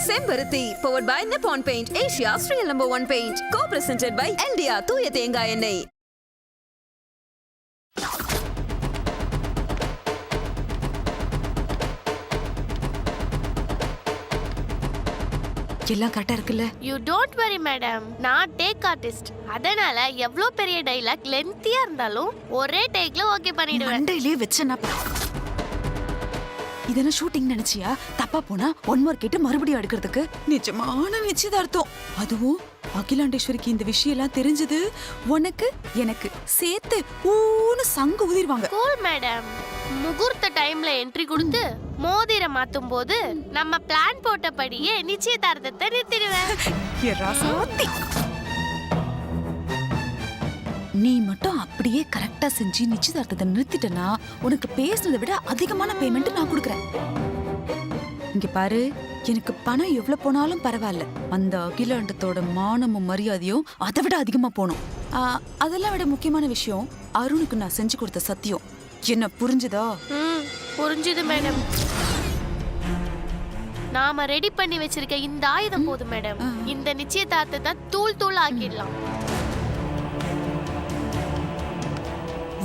செம்பருத்தி powered by Nippon Paint, Asia's real #1 paint. Co-presented by Eldia தூய தேங்காய் எண்ணெய். எல்லாம் கரெக்டா இருக்குல்ல? யூ டோன்ட் வரி மேடம், நான் டேக் ஆர்டிஸ்ட். அதனால எவ்வளோ பெரிய டைலாக் லென்த்தியா இருந்தாலும் ஒரே டேக்ல ஓகே பண்ணிடுவேன். மண்டையிலே வச்சேன்னா இதென்ன ஷூட்டிங் நினைச்சியா? தப்பா போனா ஒன் மோர் கேட்டு மறுபடியும் எடுக்கிறதுக்கு நிஜமான நிச்சயதார்த்தம். அதுவும் அகிலாண்டேஸ்வரிக்கு இந்த விஷயம் எல்லாம் தெரிஞ்சது உனக்கு எனக்கு சேர்த்து ஊன்னு சங்கு ஊதிடுவாங்க. கூல் மேடம், முகூர்த்த டைம்ல என்ட்ரி கொடுத்து மோதிர மாத்தும் போது நம்ம பிளான் போட்டபடியே நிச்சயதார்த்தத்தை நிறுத்திடுவேன். நீ மட்டும் அப்படியே கரெக்டா செஞ்சு நிச்சயதார்த்தத்தை நிறுத்திட்டனா உனக்கு பேசுனதை விட அதிகமான பேமெண்ட் நான் கொடுக்கறேன். இங்க பாரு, எனக்கு பணம் எவ்வளவு போனாலும் பரவாயில்ல, அந்த அகிலாண்டத்தோட மானமும் மரியாதையும் அதை விட அதிகமா போகணும். அதெல்லாம் விட முக்கியமான விஷயம், அருணுக்கு நான் செஞ்சு கொடுத்த சத்தியம். என்ன புரிஞ்சுதா? புரிஞ்சுது மேடம். நாம ரெடி பண்ணி வச்சிருக்க இந்த ஆயுதம் போதும் மேடம். இந்த நிச்சயதார்த்தத்தை தூள் தூள் ஆக்கிடலாம்.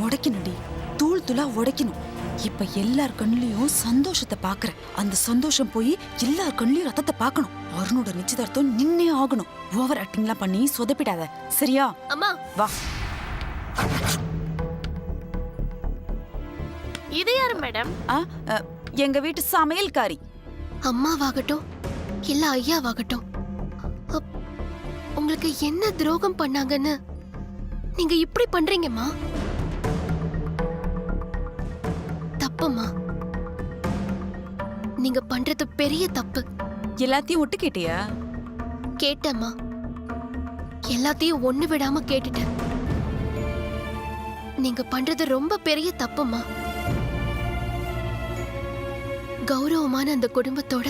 உடைக்கணும்டி, தூள் தூளா உடைக்கணும். இப்ப எல்லார் கண்ணிலையும் சந்தோஷத்தை பாக்குறேன். அந்த சந்தோஷம் போய் எல்லார் கண்ணிலையும் ரத்தத்தை பார்க்கணும். அருணோட நிச்சயதார்த்தம் நின்னே ஆகணும். ஓவர் ஆக்டிங்லாம் பண்ணி சொதப்பிடாத, சரியா? அம்மா வா. இது யாரு மேடம்? எங்க வீட்டு சமையல்காரி. அம்மாவாகட்டும் இல்ல ஐயாவாகட்டும், உங்களுக்கு என்ன துரோகம் பண்ணாங்கன்னு நீங்க இப்படி பண்றீங்கம்மா? தப்புமா, நீங்க பண்றது பெரிய தப்பு. எல்லாத்தையும் ஒட்டு கேட்டியா? கேட்டம்மா, எல்லாத்தையும் ஒண்ணு விடாம கேட்டுட்டேன். நீங்க பண்றது ரொம்ப பெரிய தப்புமா. கௌரவமான அந்த குடும்பத்தோட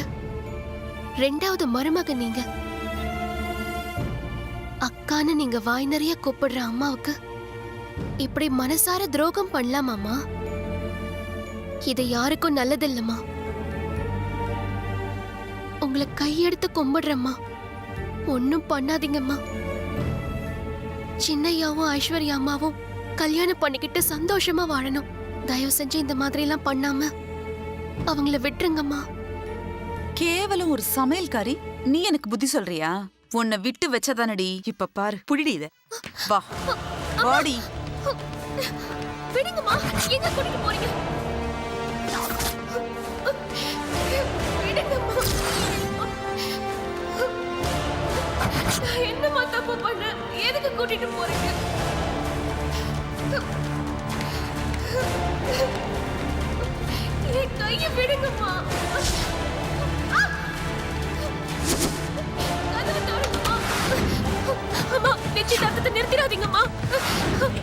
ரெண்டாவது மருமக நீங்க. அக்கான்னு நீங்க வாய் நிறைய கூப்பிடுற அம்மாவுக்கு இப்படி மனசார துரோகம் பண்ணலாமாமா? இது யாருக்கும் நல்லதில்லம்மா. உங்களை கையெடுத்து கும்பிடுறம்மா, ஒன்னும் பண்ணாதீங்கம்மா. சின்னையாவும் ஐஸ்வர்யா அம்மாவும் கல்யாணம் பண்ணிக்கிட்டு சந்தோஷமா வாழணும். தயவு செஞ்சு இந்த மாதிரி எல்லாம் பண்ணாம அவங்கள விட்டுருங்கம்மா. கேவலம் ஒரு சமையல்காரி, நீ எனக்கு புத்தி சொல்றியா? உன்னை விட்டு வச்சதானடி. இப்ப பாரு, புடிடி இத. வா வாடி. விடுங்கம்மா, எங்க கூட்டிட்டு போறீங்க? விடுங்கம்மா. நான் என்னம்மா தப்பு பண்ணேன்? எதுக்கு கூட்டிட்டு போறீங்க? என் கையை விடுங்கம்மா. கதவை திறங்கம்மா. அம்மா, நிச்சயதார்த்தத்தை நிறுத்திடாதீங்கம்மா.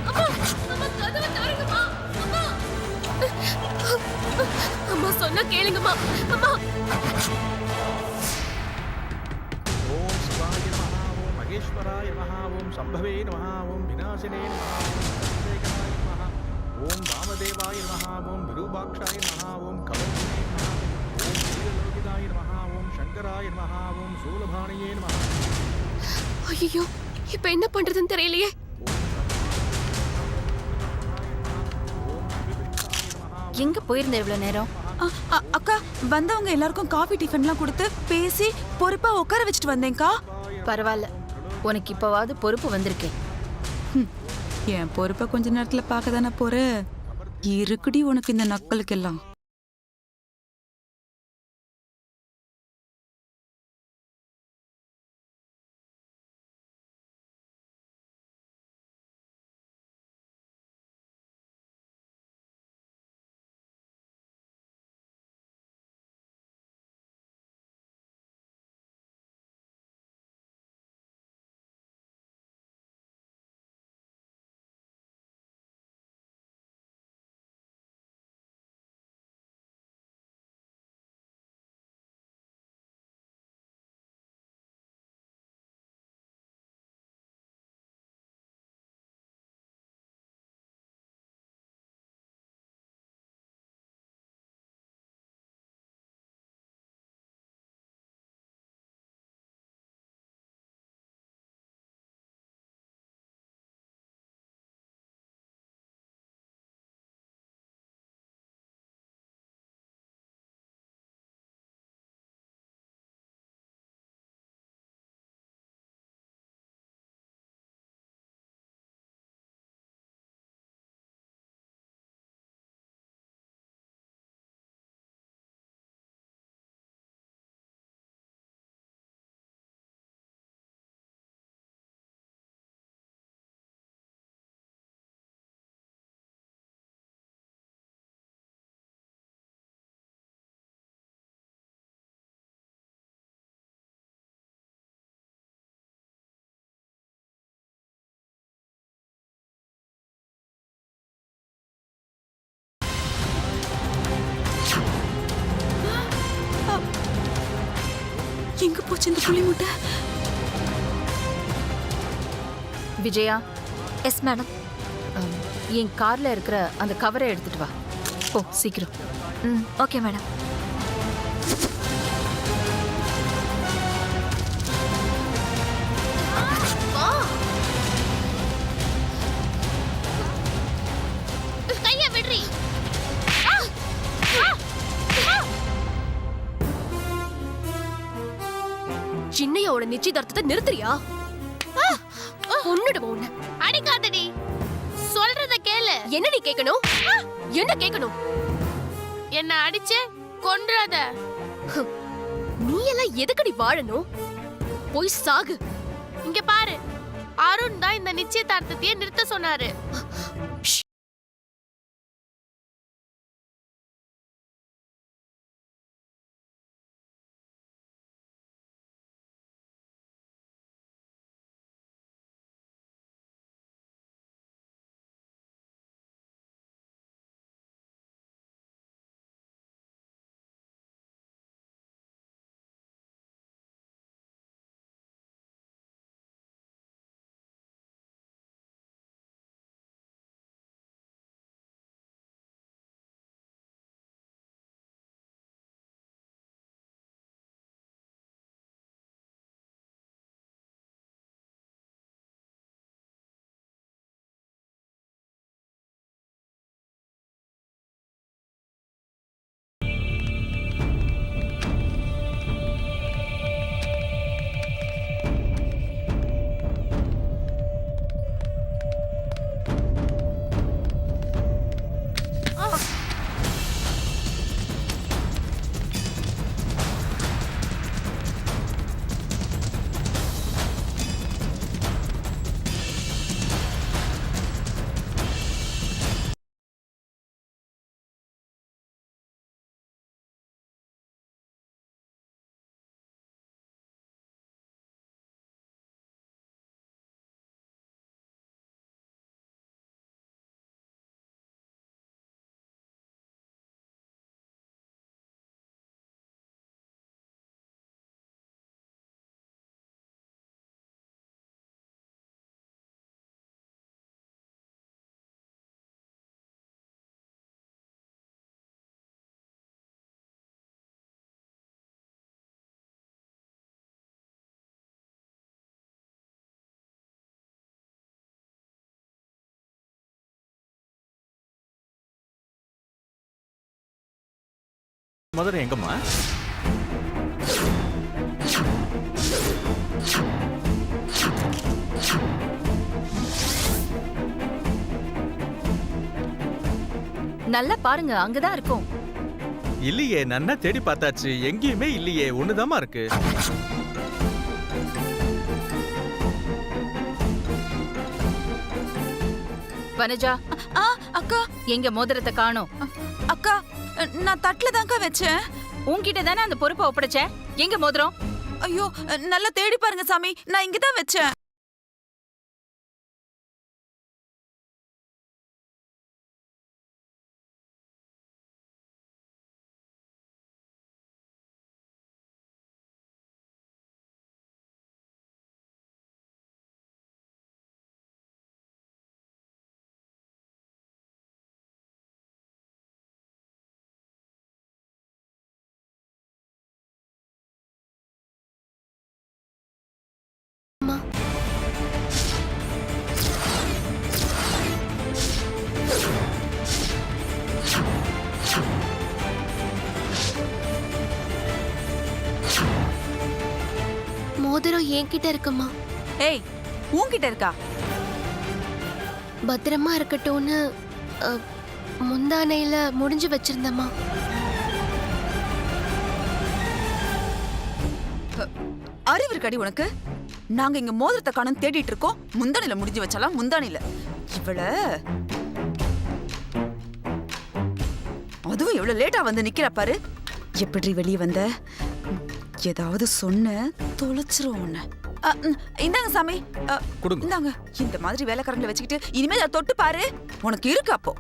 அம்மா, அம்மா, கதவை திறங்கம்மா. அம்மா, அம்மா சொன்னா கேளுங்கம்மா. அம்மா. ஓம் சிவாய நமஹ, ஓம் மகேஸ்வராய நமஹ, ஓம் சம்பவே நமஹ, ஓம் விநாசினே நமஹ, ஓம் சேகராய நமஹ, ஓம் வாமதேவாய நமஹ, ஓம் விரூபாக்ஷாய நமஹ, ஓம் கவர்ச்சினே நமஹ, ஓம் வீரலோகிதாய நமஹ, ஓம் சங்கராய நமஹ, ஓம் சூலபாணியே நமஹ. ஐயோ, இப்ப என்ன பண்றதுன்னு தெரியலையே. எங்க போயிருந்த இவ்வளவு நேரம்? அக்கா, வந்தவங்க எல்லாருக்கும் காஃபி டிஃபன்லாம் கொடுத்து பேசி பொறுப்பா உட்கார வச்சுட்டு வந்தேன்க்கா. பரவாயில்ல, உனக்கு இப்பவாவது பொறுப்பு வந்திருக்கேன். என் பொறுப்பை கொஞ்ச நேரத்துல பார்க்க தானே போற. இருக்குடி உனக்கு இந்த நக்கலுக்கெல்லாம். எங்க போச்சு இந்த புளி முட்டை? Vijaya, yes madam. என் கார்ல இருக்கிற அந்த கவரை எடுத்துட்டு வா. போ சீக்கிரம். ம், ஓகே மேடம். கைய விடுறி. சின்னையோட நிச்சயதார்த்தத்தை நிறுத்துறியா? உன்னிடம் உன்ன அடிக்காதடி, சொல்றத கேளு. என்னடி கேட்கணும்? என்ன கேட்கணும்? என்ன அடிச்சு கொன்றாத. நீ எல்லாம் எதுக்கடி வாழணும்? போய் சாகு. இங்க பாரு, அருண் தான் இந்த நிச்சயதார்த்தத்தையே நிறுத்த சொன்னாரு. மதுரை எங்கம்மா? நல்லா பாருங்க, அங்கதான் இருக்கும். இல்லையே, நன்னா தேடி பார்த்தாச்சு, எங்கேயுமே இல்லையே. ஒண்ணுதாம்மா இருக்கு. வனஜா, ஆ அக்கா, எங்க மோதிரத்தை காணோம். அக்கா நான் தட்டுல தான்க்கா வச்சேன். உன்கிட்ட தானே அந்த பொறுப்பை ஒப்படைச்சேன். எங்க மோதிரம்? ஐயோ, நல்லா தேடி பாருங்க சாமி, நான் இங்க தான் வச்சேன். மோதிரம் என்கிட்ட இருக்குமா? ஏய், உன்கிட்ட இருக்கா? பத்திரமா இருக்கட்டும்னு முந்தானையில முடிஞ்சு வச்சிருந்தம்மா. அறிவு இருக்காடி உனக்கு? நாங்க இங்க மோதிரத்தை காணும் தேடிட்டு இருக்கோம். முந்தானில முடிஞ்சு வச்சாலாம். முந்தானில இவள அதுவும் எவ்வளவு லேட்டா வந்து நிக்கிற பாரு. எப்படி வெளியே வந்த? ஏதாவது சொன்ன தொலைச்சிரும் உன்னை. இந்தாங்க சாமி, கொடுங்க. இந்தாங்க. இந்த மாதிரி வேலைக்காரங்களை வச்சுக்கிட்டு இனிமே அதை தொட்டு பாரு, உனக்கு இருக்கு அப்போ.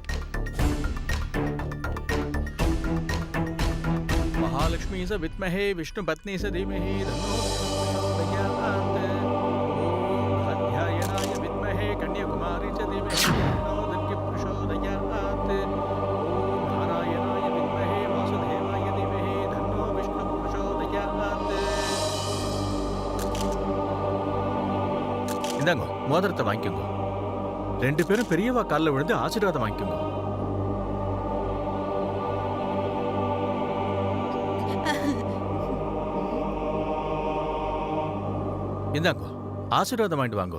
மகா महालक्ष्मी स विद्महे विष्णुपत्नी स धीमहि तन्नो प्रचोदयात्। ॐ कात्यायनाय विद्महे कन्याकुमारी च धीमहि तन्नो दुर्गे प्रचोदयात्। ॐ नारायणाय विद्महे वासुदेवाय धीमहि तन्नो विष्णु प्रचोदयात्। இந்தாங்க மோதிரத்தை வாங்கிக்கோங்க. ரெண்டு பேரும் பெரியவா காலில் விழுந்து ஆசீர்வாதம் வாங்கிக்கோங்க. இந்தாங்க ஆசீர்வாதம் வாங்கிட்டு வாங்க.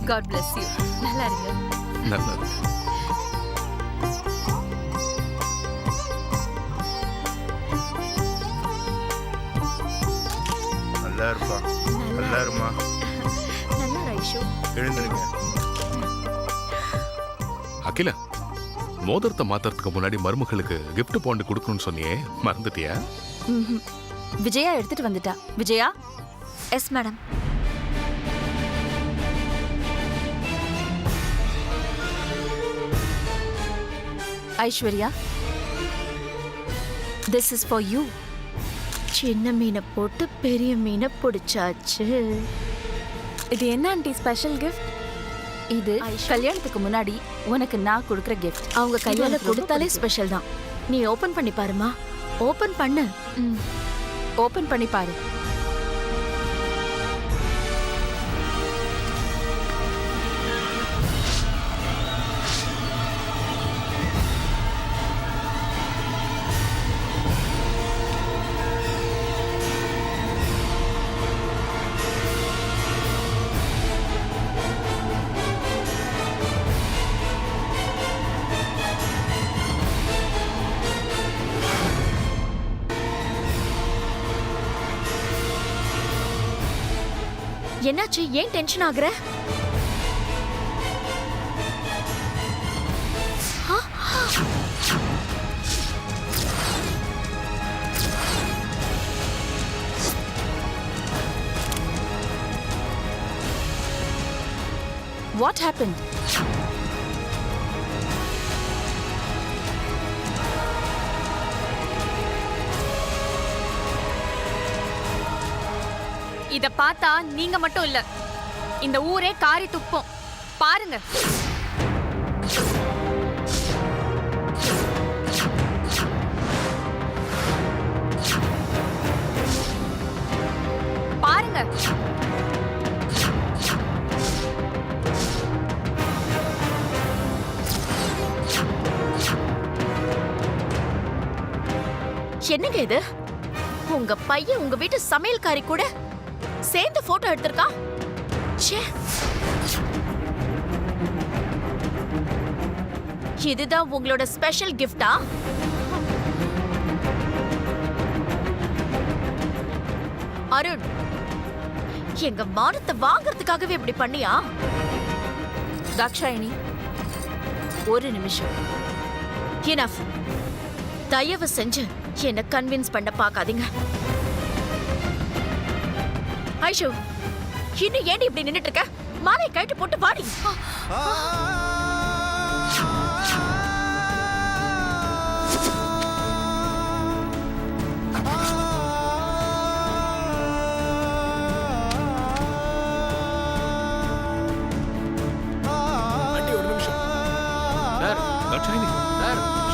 God bless you. நல்லா இருங்க. நல்லா இருக்கு. நல்லா இருப்பா, நல்லா இருமா. நல்லா ஐஷு. எழுந்துருங்க. அகிலா, மோதிரத்தை மாத்துறதுக்கு முன்னாடி மருமகளுக்கு gift பாண்ட் கொடுக்கணும்னு சொன்னியே, மறந்துட்டியா? விஜயா எடுத்துட்டு வந்துட்டா. Vijaya, yes madam. Aishwarya, this is for you. சின்ன மீனை போட்டு பெரிய மீனை பிடிச்சாச்சு. இது என்ன ஆண்டி ஸ்பெஷல் கிஃப்ட்? இது கல்யாணத்துக்கு முன்னாடி உனக்கு நான் கொடுக்குற கிஃப்ட். அவங்க கையால கொடுத்தாலே ஸ்பெஷல் தான். நீ ஓபன் பண்ணி பாருமா. ஓபன் பண்ணு. ஓபன் பண்ணி பாரு. என்னாச்சு? ஏன் டென்ஷன் ஆகுற? What happened? இத பார்த்தா நீங்க மட்டும் இல்ல, இந்த ஊரே காரி துப்போம். பாருங்க. பாருங்க. என்னங்க இது? உங்க பையன் உங்க வீட்டு சமையல்காரி கூட சேர்ந்து போட்டோ எடுத்திருக்கா? ச்சே. இதுதான் உங்களோட ஸ்பெஷல் கிஃப்டா? அருண், எங்க மானத்தை வாங்குறதுக்காகவே இப்படி பண்ணியா? தாக்ஷாயினி, ஒரு நிமிஷம். Enough. தயவு செஞ்சு என்ன கன்வின்ஸ் பண்ண பார்க்காதீங்க. ஐஷு, இன்னும் ஏன் இப்படி நின்னுட்டு இருக்க? மாலை கழட்டி போட்டு வாடி.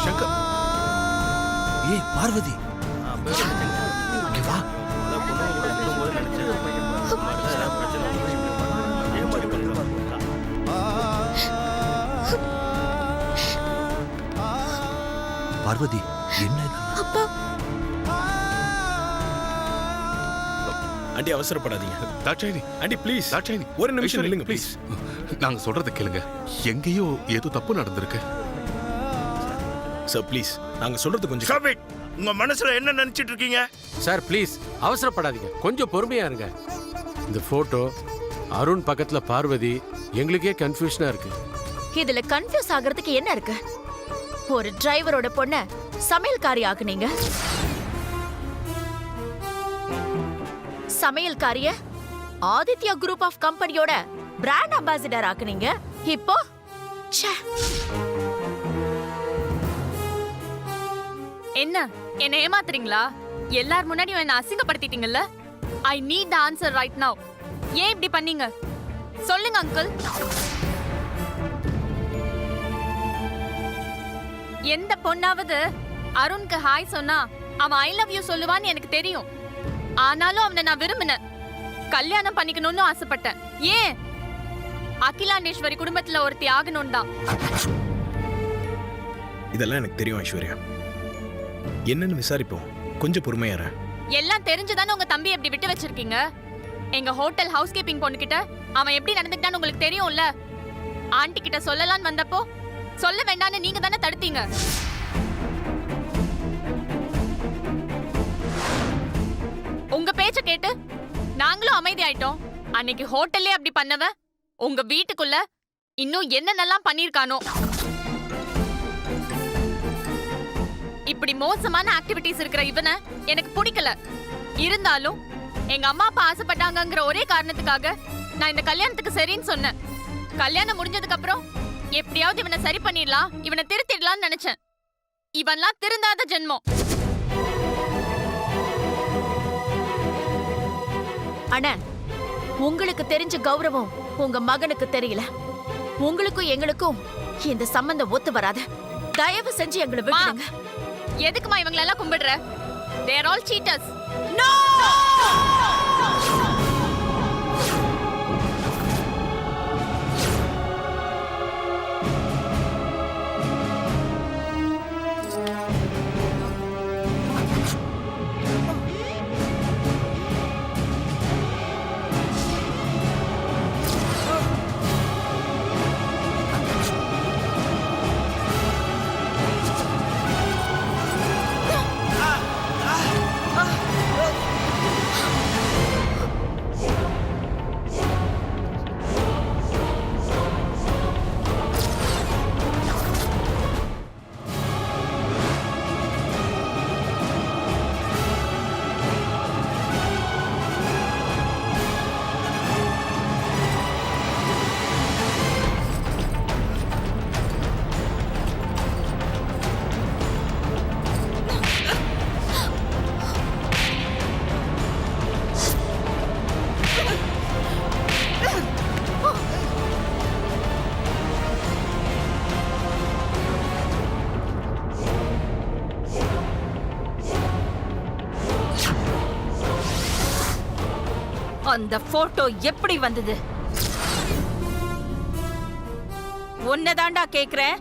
சங்கர், ஏய் பார்வதி, இங்க வா. பார்வதி, என்ன? அப்பா, ஆண்டி அவசரப்படாதீங்க. Dakshayani, aunty please. தாட்சாயினி, ஒரு நிமிஷம் ஐஸ்வர்யா, நில்லுங்க ப்ளீஸ். நாங்க சொல்றத கேளுங்க. எங்கேயோ ஏதோ தப்பு நடந்திருக்கு. சார் ப்ளீஸ், நாங்க சொல்றது கொஞ்சம். Stop it. உங்க மனசுல என்ன நினைச்சிட்டு இருக்கீங்க? சார் ப்ளீஸ் அவசரப்படாதீங்க, கொஞ்சம் பொறுமையா இருங்க. இந்த போட்டோ, அருண் பக்கத்துல பார்வதி, எங்களுக்கே கன்ஃபியூஷனா இருக்கு. இதுல கன்ஃபியூஸ் ஆகிறதுக்கு என்ன இருக்கு? ஒரு டிரைவரோட பொண்ண சமையல்காரி ஆக்குனீங்க. சமையல்காரிய ஆதித்யா குரூப் ஆஃப் கம்பெனியோட பிராண்ட் அம்பாசிடர் ஆக்குனீங்க. இப்போ ச்சே. என்ன என்ன ஏமாத்துறீங்களா? எல்லார் முன்னாடியும் என்ன அசிங்கப்படுத்திட்டீங்கல்ல? I need the answer right now. ஏன் இப்படி பண்ணீங்க? சொல்லுங்க அங்கிள். எந்த பொண்ணாவது அருண்க்கு ஹாய் சொன்னா அவன் ஐ லவ் யூ சொல்லுவான்னு எனக்கு தெரியும். ஆனாலும் அவனை நான் விரும்பினேன், கல்யாணம் பண்ணிக்கணும்னு ஆசைப்பட்டேன். ஏன்? அகிலாண்டேஸ்வரி குடும்பத்துல ஒருத்தி ஆகணும் தான். இதெல்லாம் எனக்கு தெரியும் ஐஸ்வர்யா. என்னன்னு விசாரிப்போம், கொஞ்சம் பொறுமையா இரு. எல்லாம் தெரிஞ்சுதானே உங்க தம்பி எப்படி விட்டு வச்சிருக்கீங்க? எங்க ஹோட்டல் ஹவுஸ் கீப்பிங் பொண்ணு கிட்ட அவன் எப்படி நடந்துக்கிட்டான்னு உங்களுக்கு தெரியும்ல. ஆண்டி கிட்ட சொல்லலான்னு வந்தப்போ சொல்ல வேண்டான்னு நீங்க தானே தடுத்தீங்க. உங்க பேச்ச கேட்டு நாங்களும் அமைதி ஆயிட்டோம். அன்னைக்கு ஹோட்டல்லே அப்படி பண்ணவ உங்க வீட்டுக்குள்ள இன்னும் என்னென்னலாம் பண்ணிருக்கானோ. இப்படி மோசமான ஆக்டிவிட்டிஸ் இருக்கிற இவனை எனக்கு பிடிக்கல. இருந்தாலும் எங்க அம்மா அப்பா ஆசைப்பட்டாங்கங்கிற ஒரே காரணத்துக்காக நான் இந்த கல்யாணத்துக்கு சரின்னு சொன்னேன். கல்யாணம் முடிஞ்சதுக்கு அப்புறம் எப்படியாவது இவனை சரி பண்ணிடலாம், இவனை திருத்திடலாம்னு நினைச்சேன். இவன்லாம் திருந்தாத ஜென்மம். அண்ணன், உங்களுக்கு தெரிஞ்ச கௌரவம் உங்க மகனுக்கு தெரியல. உங்களுக்கும் எங்களுக்கும் இந்த சம்பந்தம் ஒத்து வராது. தயவு செஞ்சு எங்களை விட்டுடுங்க. எதுக்குமா இவங்களெல்லாம் கும்பிடுற? They are all cheaters. No! அந்த போட்டோ எப்படி வந்தது? உன்னதாண்டா கேக்குறேன்,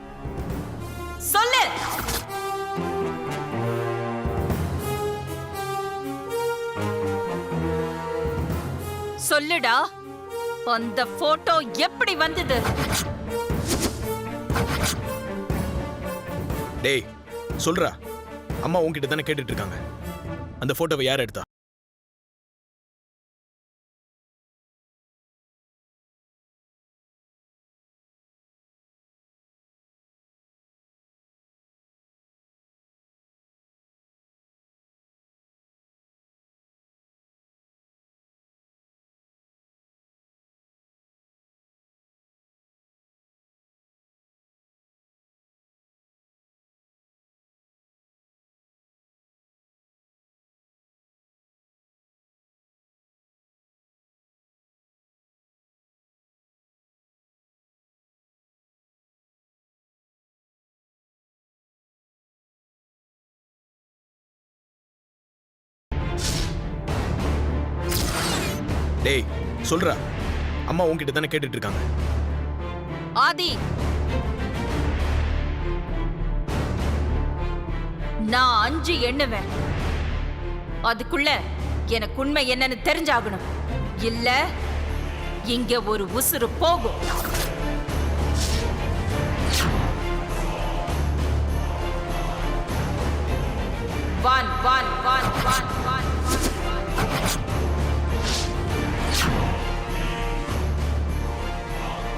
சொல்லு. சொல்லுடா, அந்த போட்டோ எப்படி வந்தது? டேய் சொல்றா, அம்மா உன்கிட்ட தானே கேட்டுட்டு இருக்காங்க. அந்த போட்டோவை யார் எடுத்தா? டேய் சொல்றா, அம்மா உன்கிட்ட தானே கேட்டுட்டு இருக்காங்க. ஆதி, நான் 5 எண்ணுவேன். அதுக்குள்ள எனக்கு உண்மை என்னன்னு தெரிஞ்சாகணும். இல்ல இங்க ஒரு உசுறு போகும். 1 1 1 1 1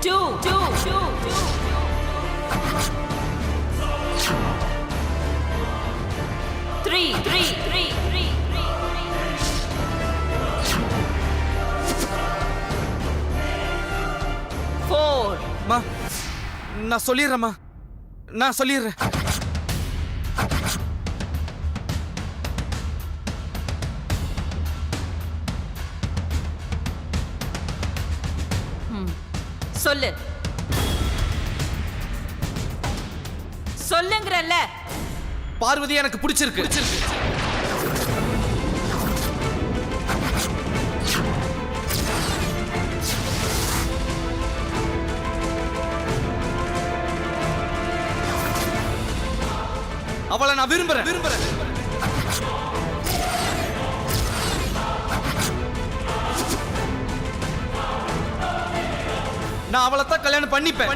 2 2 2 2 3 3 3 3 3 நான் சொல்லிடுறேம்மா, நான் சொல்லிடுறேன். சொல்லு சொல்லுங்கறல்ல. பார்வதி எனக்கு பிடிச்சிருக்கு. அவளை நான் விரும்புறேன். நான் அவளை தான் கல்யாணம் பண்ணிப்பேன்.